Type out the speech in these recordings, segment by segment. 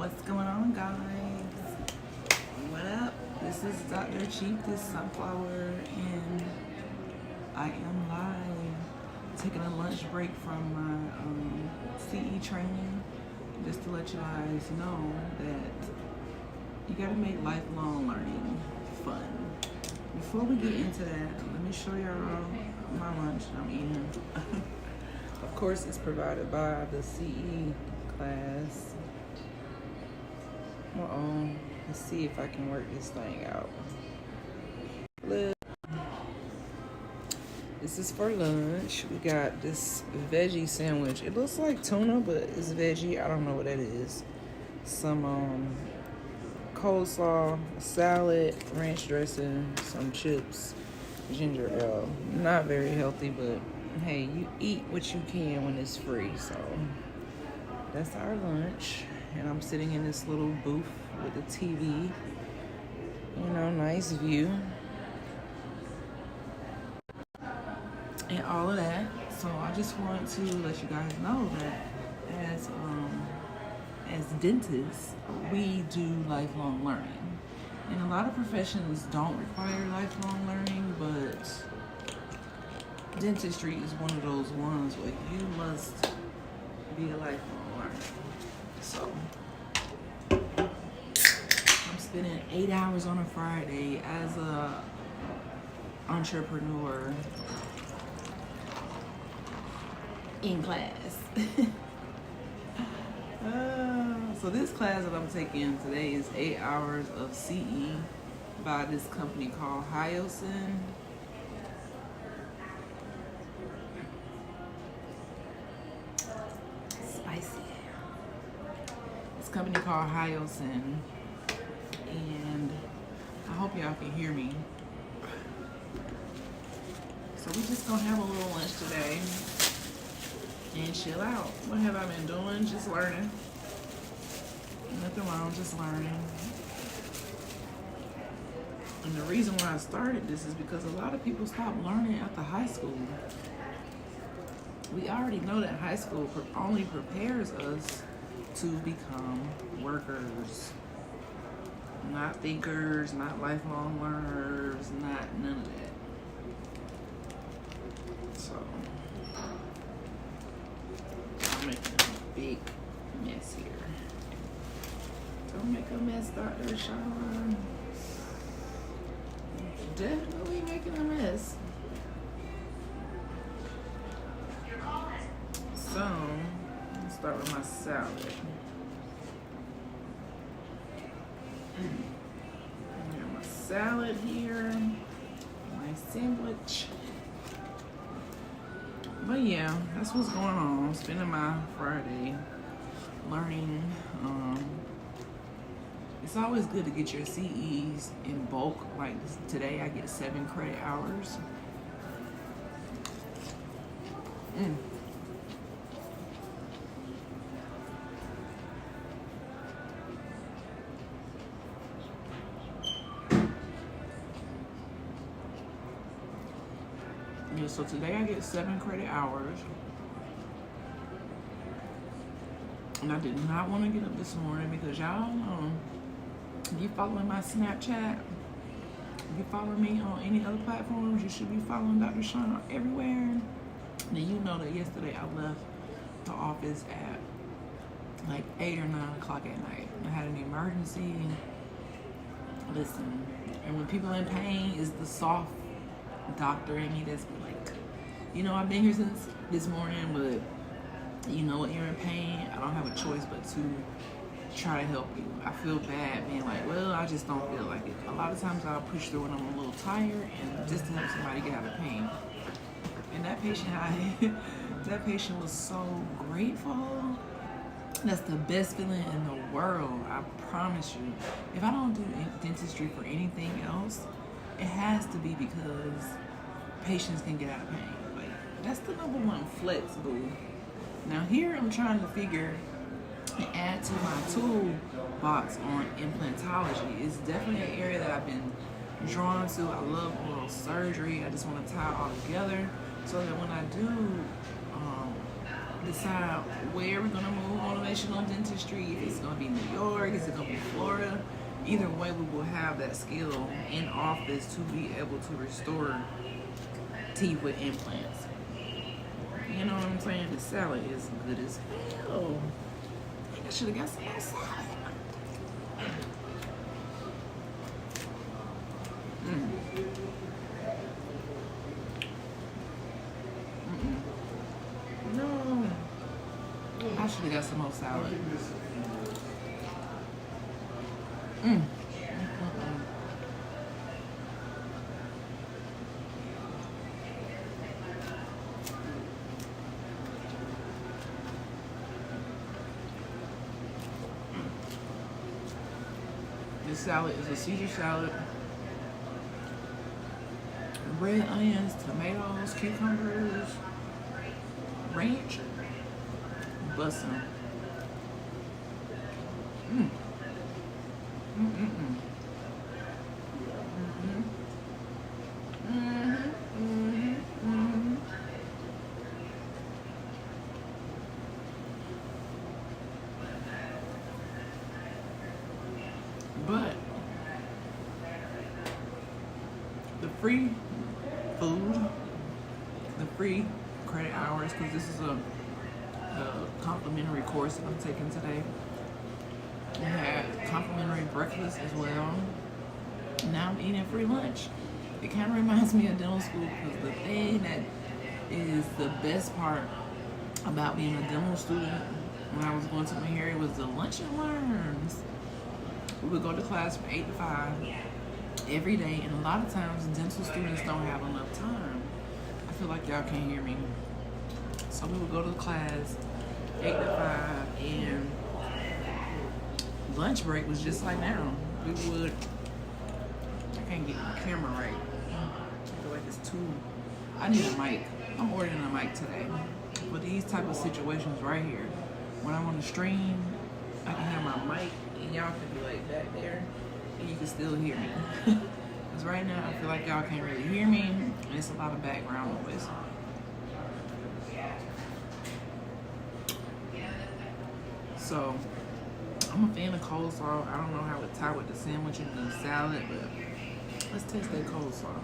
What's going on, guys? What up? This is Dr. Chief, this Sunflower, and I am live. Taking a lunch break from my CE training, just to let you guys know that you gotta make lifelong learning fun. Before we get into that, let me show y'all my lunch I'm eating. Of course, it's provided by the CE class. Let's see if I can work this thing out. Look, this is for lunch. We got this veggie sandwich. It looks like tuna, but it's veggie. I don't know what that is. Some coleslaw, salad, ranch dressing, some chips, ginger ale. Not very healthy, but hey, you eat what you can when it's free. So that's our lunch. And I'm sitting in this little booth with a TV. You know, nice view. And all of that. So I just want to let you guys know that as dentists, we do lifelong learning. And a lot of professions don't require lifelong learning, but dentistry is one of those ones where you must be a lifelong learner. So I'm spending 8 hours on a Friday as a entrepreneur in class. So this class that I'm taking today is 8 hours of CE by this company called Hyoscine. Spicy. This company called Hyoscine, and I hope y'all can hear me. So we just gonna have a little lunch today and chill out. What have I been doing? Just learning. Nothing wrong, just learning. And the reason why I started this is because a lot of people stop learning after high school. We already know that high school only prepares us to become workers, not thinkers, not lifelong learners, not none of that. So I'm making a big mess here. Don't make a mess, Dr. Sean. Definitely making a mess. So, let's start with my salad. I got my salad here, my sandwich. But yeah, that's what's going on. I'm spending my Friday learning. It's always good to get your CEs in bulk. Like today, I get 7 credit hours. Yeah, so today I get 7 credit hours. And I did not want to get up this morning because y'all know, if you following my Snapchat, if you follow me on any other platforms, you should be following Dr. Sean everywhere. Then you know that yesterday I left the office at like 8 or 9 o'clock at night. I had an emergency. Listen, and when people in pain, is the soft doctor in me that's like, you know, I've been here since this morning, but you know, when you're in pain, I don't have a choice but to try to help you. I feel bad being like, well, I just don't feel like it. A lot of times I'll push through when I'm a little tired and just to help somebody get out of pain. And that patient was so grateful. That's the best feeling in the world, I promise you. If I don't do dentistry for anything else, it has to be because patients can get out of pain. Like, that's the #1 flex, boo. Now here I'm trying to figure and add to my toolbox on implantology. It's definitely an area that I've been drawn to. I love oral surgery. I just want to tie it all together so that when I do decide where we're gonna move on to international dentistry, if it's going to be New York, is it going to be Florida. Either way, we will have that skill in office to be able to restore teeth with implants. You know what I'm saying? The salad is good as hell. I should have got some more salad. No. I should have got some more salad. This salad is a Caesar salad. Red onions, tomatoes, cucumbers, ranch, bussin'. But the free food, the free credit hours, because this is a complimentary course that I'm taking today. We had complimentary breakfast as well. Now I'm eating free lunch. It kind of reminds me of dental school, because the thing that is the best part about being a dental student when I was going to Meharry was the lunch and learns. We would go to class from 8 to 5 every day, and a lot of times dental students don't have enough time. I feel like y'all can't hear me. So we would go to class 8 to 5, and lunch break was just like now. We would, I can't get my camera right. I feel like it's too, I need a mic. I'm ordering a mic today. For these type of situations right here, when I'm on the stream, I can have my mic and y'all can be like back there and you can still hear me. Because right now I feel like y'all can't really hear me and it's a lot of background noise. So I'm a fan of coleslaw. I don't know how it tie with the sandwich and the salad, but let's taste that coleslaw.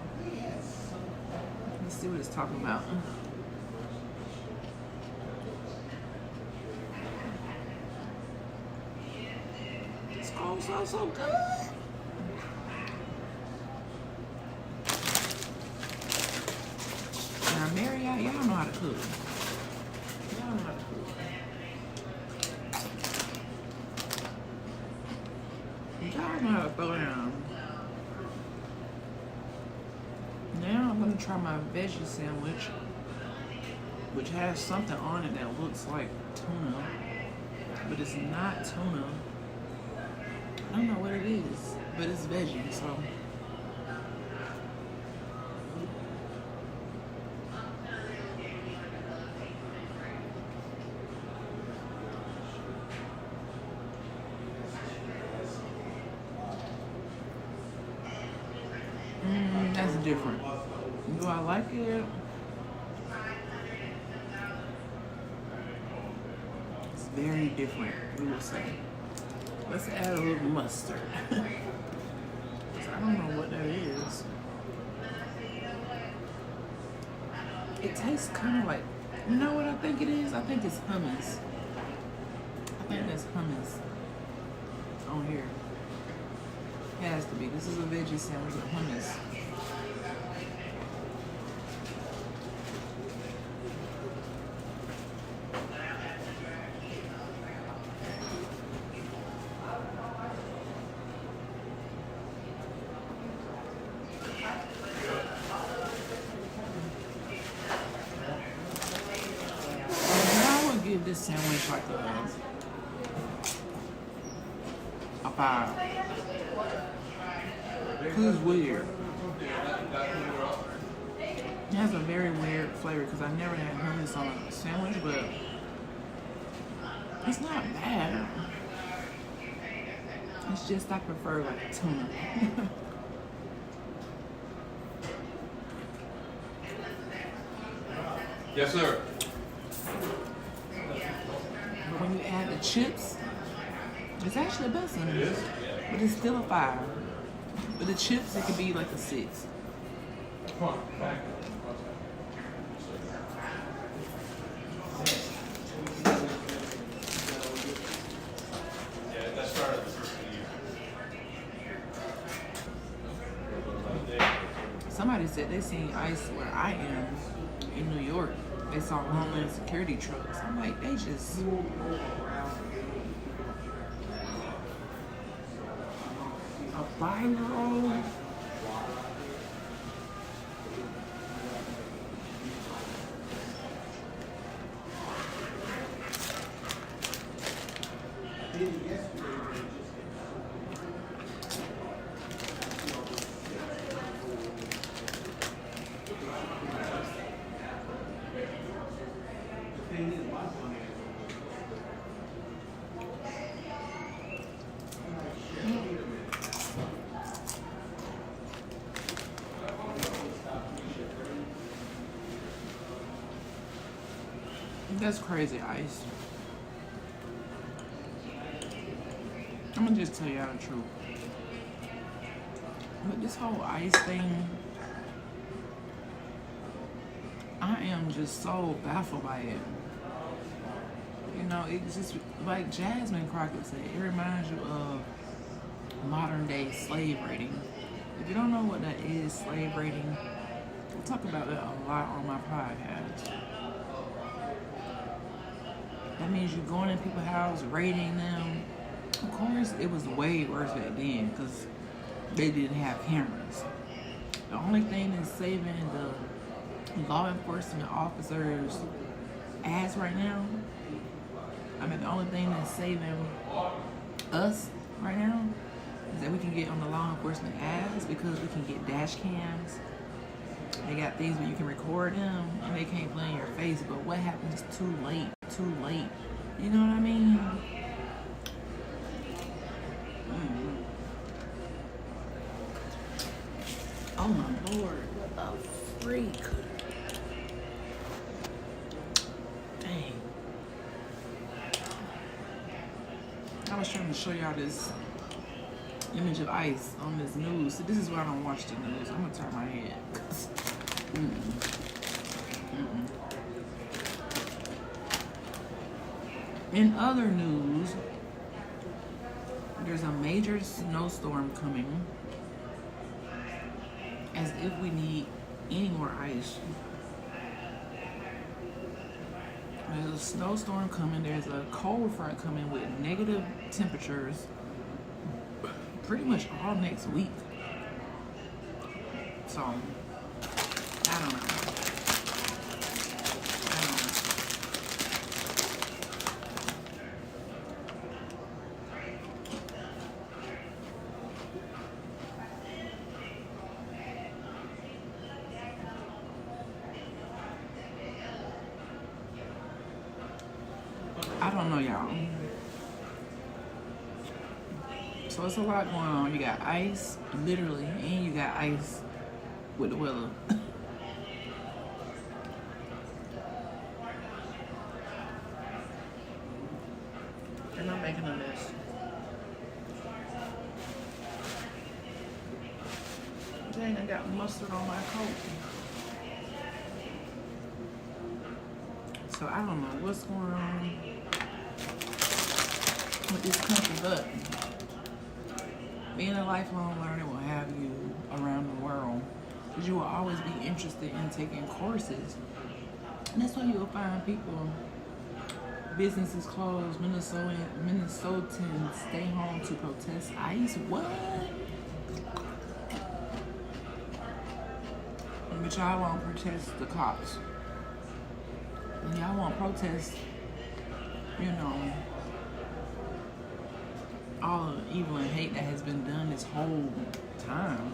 Let's see what it's talking about. This coleslaw so good. Now Marriott, y'all know how to cook. Y'all know how to cook. Y'all know how to throw down. Now I'm gonna try my veggie sandwich, which has something on it that looks like tuna, but it's not tuna. I don't know what it is, but it's veggie, so. That's different. Do I like it? It's very different, we will say. Let's add a little mustard. I don't know what that is. It tastes kind of like, you know what I think it is? I think it's hummus. I think that's hummus on here. It has to be. This is a veggie sandwich with hummus. I would give this sandwich like a 5. Because it's weird. It has a very weird flavor because I never had hummus on a sandwich, but it's not bad. It's just I prefer like tuna. Yes, sir. But when you you add the chips, it's actually a blessing, but it's still a 5. But the chips, it could be like a 6. Somebody said they seen ice where I am in New York. They saw Homeland Security trucks. I'm like, they just... A 5-year-old? That's crazy, Ice. I'm gonna just tell y'all the truth. But this whole ice thing, I am just so baffled by it. You know, it's just like Jasmine Crockett said, it reminds you of modern day slave raiding. If you don't know what that is, slave raiding, I talk about that a lot on my podcast. That means you're going in people's house, raiding them. Of course, it was way worse back then because they didn't have cameras. The only thing that's saving the law enforcement officers' ass right now, I mean, the only thing that's saving us right now is that we can get on the law enforcement ass because we can get dash cams. They got things where you can record them and they can't play in your face, but what happens too late? Too late. You know what I mean? Oh my Lord, what a freak. Dang. I was trying to show y'all this image of Ice on this news. So this is why I don't watch the news. I'm gonna turn my head. In other news, there's a major snowstorm coming. As if we need any more ice. There's a snowstorm coming. There's a cold front coming with negative temperatures pretty much all next week. So, I don't know. I don't know, y'all. So it's a lot going on. You got ice, literally, and you got ice with the weather. And I'm making a mess. Dang, I got mustard on my coat. So I don't know what's going on with this country, but being a lifelong learner will have you around the world because you will always be interested in taking courses. And that's why you will find people, businesses closed, Minnesotans stay home to protest ICE. What? But y'all won't protest the cops. And y'all won't protest, you know, all the evil and hate that has been done this whole time.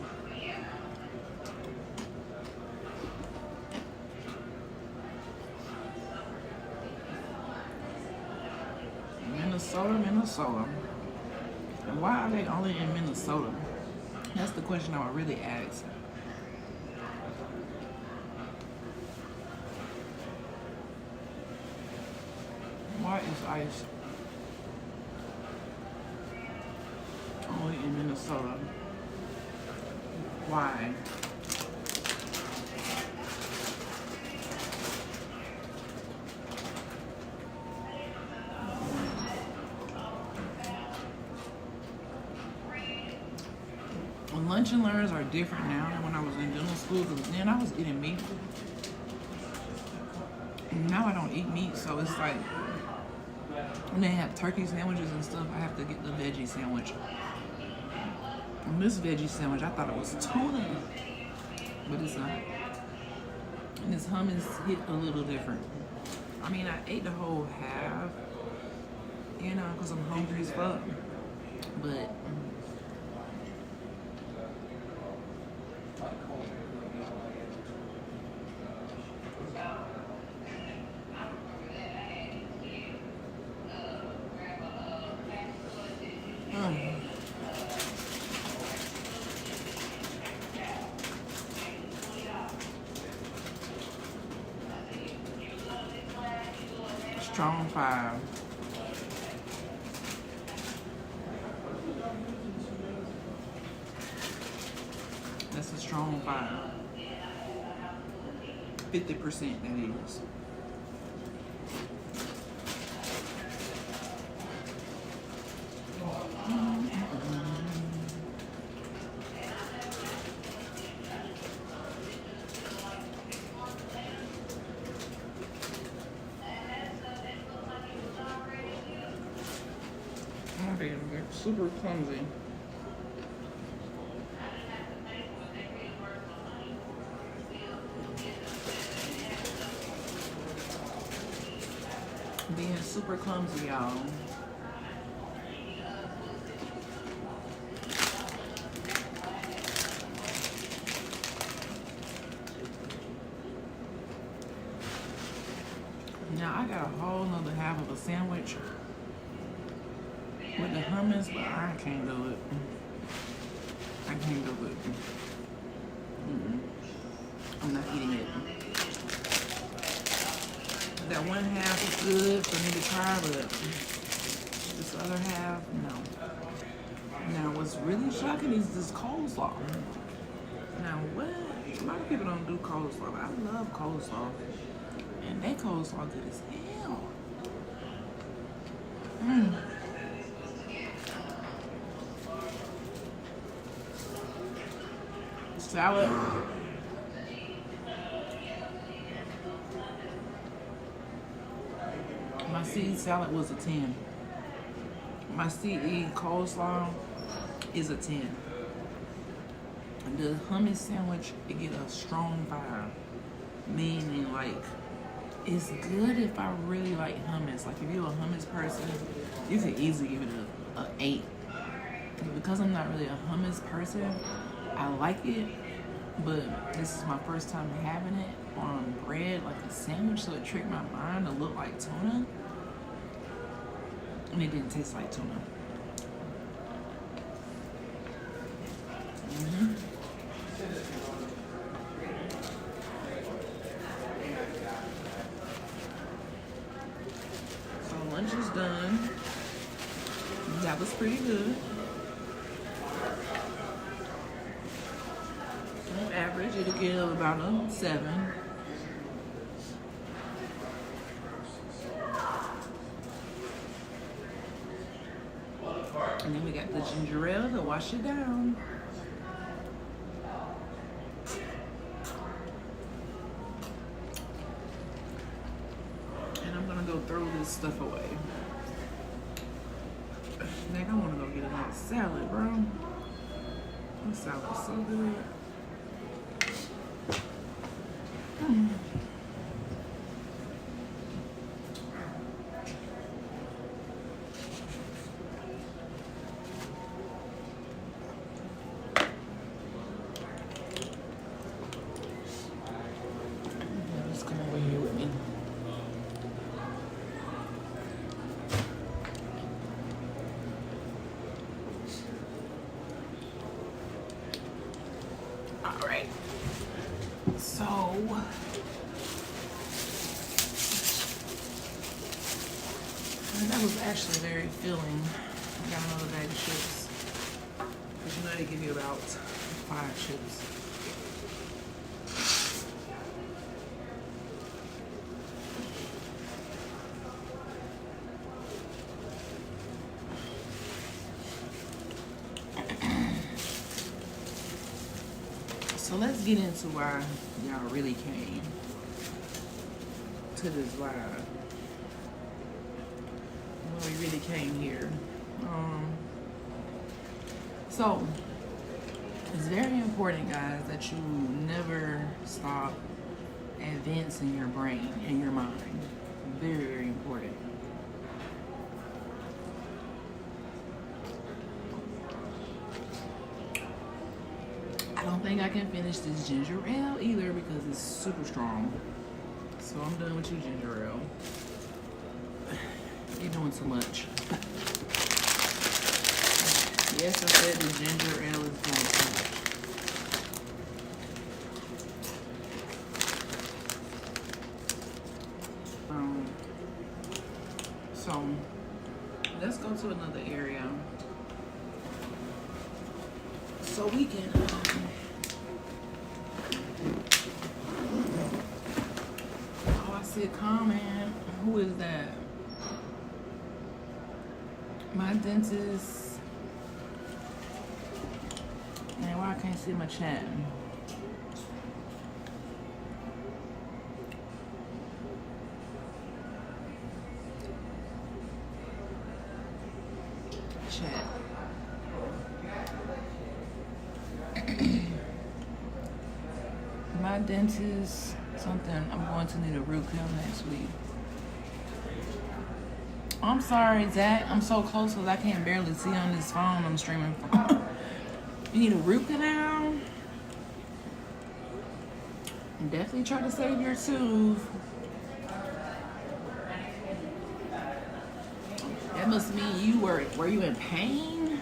Minnesota. And why are they only in Minnesota? That's the question I would really ask. Why is ICE in Minnesota. Why? Lunch and learns are different now than when I was in dental school, because then I was eating meat. And now I don't eat meat, so it's like when they have turkey sandwiches and stuff, I have to get the veggie sandwich. And this veggie sandwich, I thought it was tuna, but it's not. And this hummus hit a little different. I mean, I ate the whole half, you know, because I'm hungry as fuck. But strong 5. That's a strong 5. 50% that is. I'm being super clumsy. Being super clumsy, y'all. Now I got a whole nother half of a sandwich with the hummus, but I can't do it. I can't do it. I'm not eating it. That one half is good for me to try, but this other half, no. Now, what's really shocking is this coleslaw. Now, what? A lot of people don't do coleslaw, but I love coleslaw. And that coleslaw good as hell. Salad. My seed salad was a 10. My CE coleslaw is a 10. The hummus sandwich, it get a strong 5. Meaning, like, it's good if I really like hummus. Like, if you're a hummus person, you could easily give it a 8. Because I'm not really a hummus person, I like it, but this is my first time having it on bread, like a sandwich, so it tricked my mind to look like tuna. And it didn't taste like tuna. So lunch is done. That was pretty good. On average, it'll give about a 7. And then we got the ginger ale to wash it down. And I'm gonna go throw this stuff away. Nigga, I wanna go get another salad, bro. This salad's so good. Just come over here with me. All right. So that was actually very filling. I got another bag of chips. Because you know they give you about 5 chips. So let's get into why y'all really came to this live. Why we really came here. So it's very important, guys, that you never stop advancing your brain and your mind. Very, very important. I don't think I can finish this ginger ale either because it's super strong. So I'm done with you, ginger ale. You're doing too much. Yes, I said the ginger ale is doing too much. So let's go to another area so we can oh, I see a comment. Who is that? My dentist. Man, why I can't see my chat? My dentist, something, I'm going to need a root canal next week. I'm sorry, Zach. I'm so close because I can't barely see on this phone I'm streaming from. You need a root canal? Definitely try to save your tooth. That must mean you were you in pain?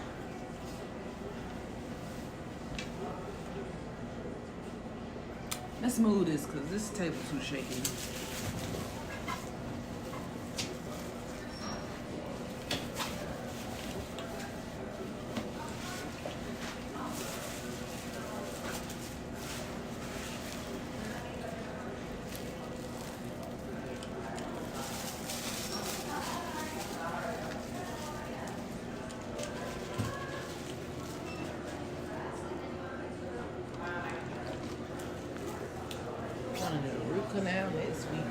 Let's move this because this table's too shaky. Canal next week.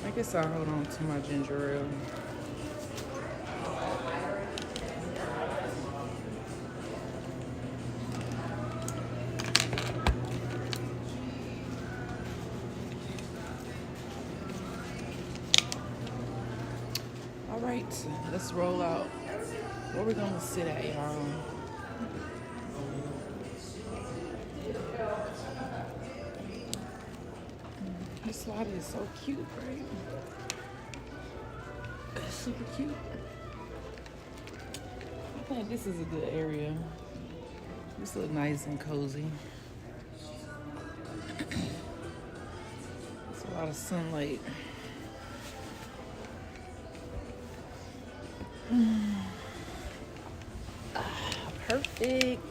I guess I'll hold on to my ginger ale. All right, let's roll out. Where we gonna sit at, y'all? This slide is so cute, right? It's super cute. I think this is a good area. This looks nice and cozy. It's a lot of sunlight. Perfect.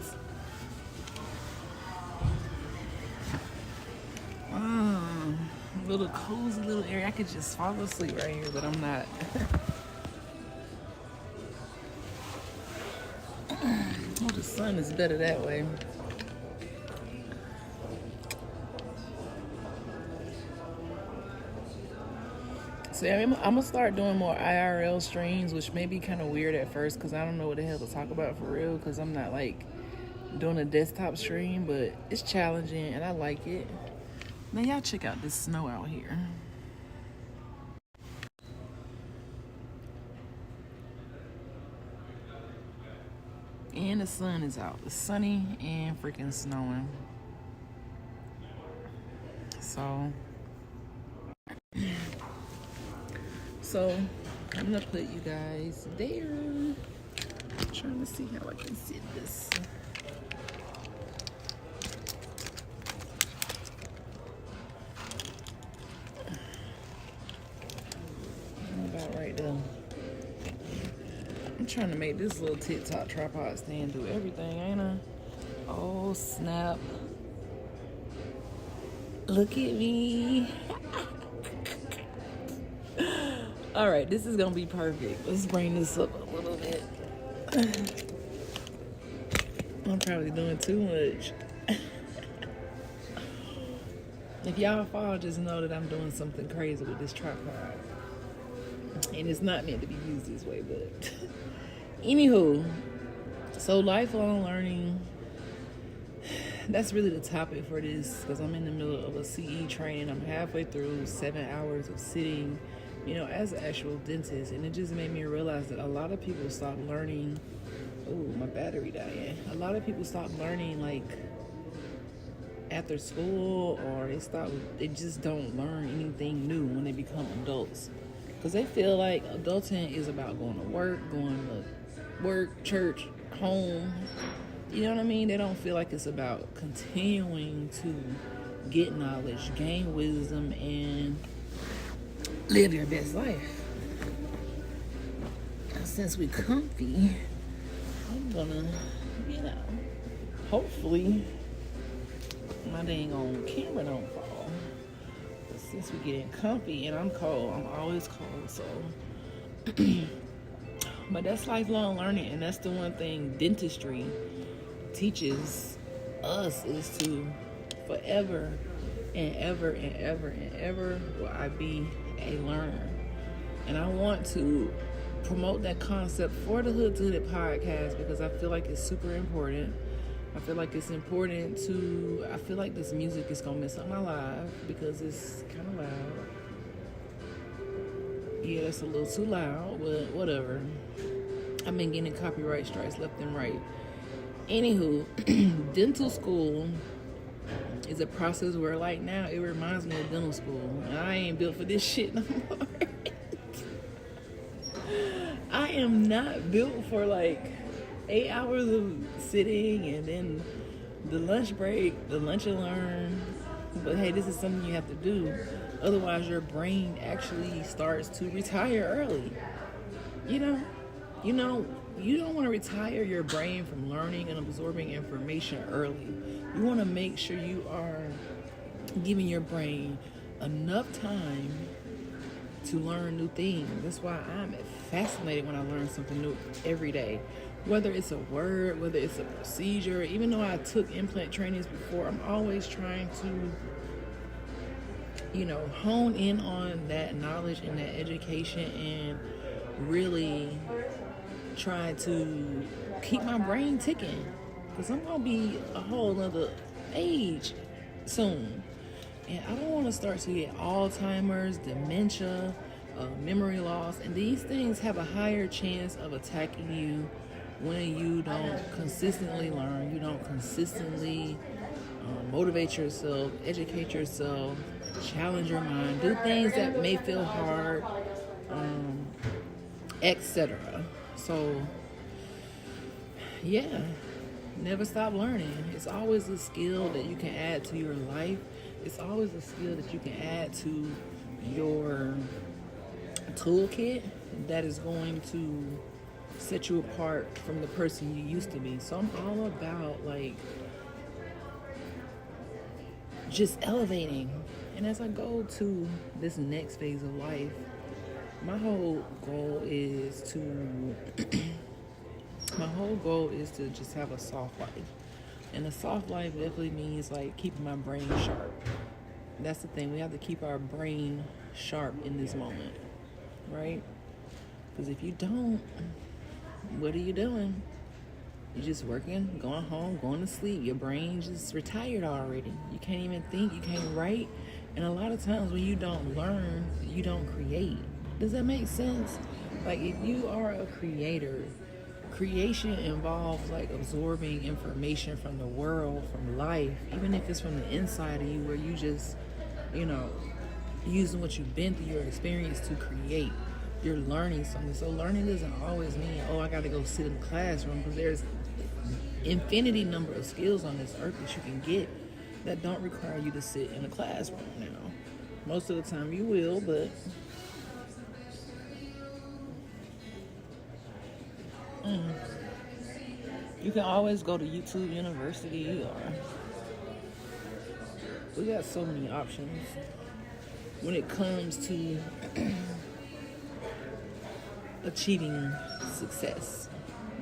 Little cozy little area. I could just fall asleep right here, but I'm not. Oh, the sun is better that way. So yeah, I'm gonna start doing more IRL streams, which may be kind of weird at first because I don't know what the hell to talk about for real because I'm not like doing a desktop stream, but it's challenging and I like it. Now y'all check out this snow out here. And the sun is out. It's sunny and freaking snowing. So I'm gonna put you guys there. I'm trying to see how I can sit this. About right there. trying to make this little TikTok tripod stand do everything, ain't I? Oh, snap. Look at me. All right, this is going to be perfect. Let's bring this up a little bit. I'm probably doing too much. If y'all fall, just know that I'm doing something crazy with this tripod. And it's not meant to be used this way, but anywho, so lifelong learning, that's really the topic for this, because I'm in the middle of a CE training. I'm halfway through 7 hours of sitting, as an actual dentist, and it just made me realize that a lot of people stop learning. Oh, my battery dying. A lot of people stop learning like after school, or they just don't learn anything new when they become adults, because they feel like adulting is about going to work, church, home. You know what I mean? They don't feel like it's about continuing to get knowledge, gain wisdom, and live your best life. Now, since we comfy, I'm gonna, hopefully my dang on camera don't fall. But since we getting comfy and I'm cold, I'm always cold, so. But that's lifelong learning, and that's the one thing dentistry teaches us, is to forever and ever and ever and ever will I be a learner. And I want to promote that concept for the Hood to Hood podcast, because I feel like it's super important. I feel like it's important I feel like this music is gonna mess up my life because it's kind of loud. Yeah, it's a little too loud, but whatever. I've been getting copyright strikes left and right. Anywho, dental school is a process where, like, now it reminds me of dental school, and I ain't built for this shit no more. I am not built for like 8 hours of sitting and then the lunch break, the lunch and learn. But hey, this is something you have to do. Otherwise, your brain actually starts to retire early. You don't want to retire your brain from learning and absorbing information early. You want to make sure you are giving your brain enough time to learn new things. That's why I'm fascinated when I learn something new every day. Whether it's a word, whether it's a procedure. Even though I took implant trainings before, I'm always trying to, hone in on that knowledge and that education, and really try to keep my brain ticking, because I'm gonna be a whole nother age soon, and I don't want to start to get Alzheimer's, dementia, memory loss, and these things have a higher chance of attacking you when you don't consistently learn, you don't consistently motivate yourself, educate yourself, challenge your mind, do things that may feel hard, etc. So, yeah, never stop learning. It's always a skill that you can add to your life. It's always a skill that you can add to your toolkit that is going to set you apart from the person you used to be. So I'm all about, just elevating. And as I go to this next phase of life, my whole goal is to just have a soft life. And a soft life definitely means keeping my brain sharp. That's the thing. We have to keep our brain sharp in this moment, right? Because if you don't, what are you doing? You're just working, going home, going to sleep. Your brain just retired already. You can't even think. You can't write. And a lot of times when you don't learn, you don't create. Does that make sense? If you are a creator, creation involves absorbing information from the world, from life, even if it's from the inside of you, where you just, using what you've been through, your experience to create. You're learning something. So learning doesn't always mean, I got to go sit in the classroom, because there's infinity number of skills on this earth that you can get that don't require you to sit in a classroom. Now, most of the time you will, but You can always go to YouTube University, or we got so many options when it comes to achieving success.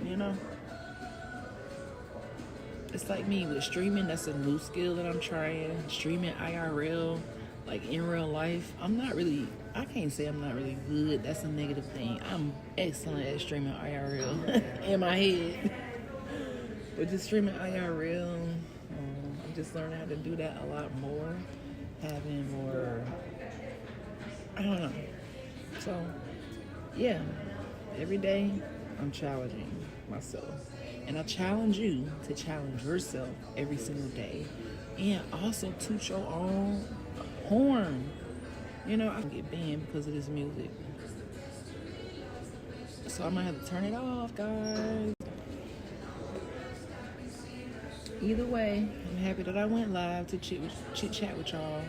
You know, it's like me with streaming. That's a new skill that I'm trying. Streaming IRL, like in real life. I can't say I'm not really good. That's a negative thing. I'm excellent at streaming IRL in my head. But just streaming IRL, I'm just learning how to do that a lot more. Having more, I don't know. So, yeah, every day I'm challenging myself. And I challenge you to challenge yourself every single day. And also toot your own horn. You know, I can get banned because of this music. So I might have to turn it off, guys. Either way, I'm happy that I went live to chit chat with y'all.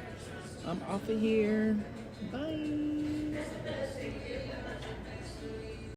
I'm off of here. Bye.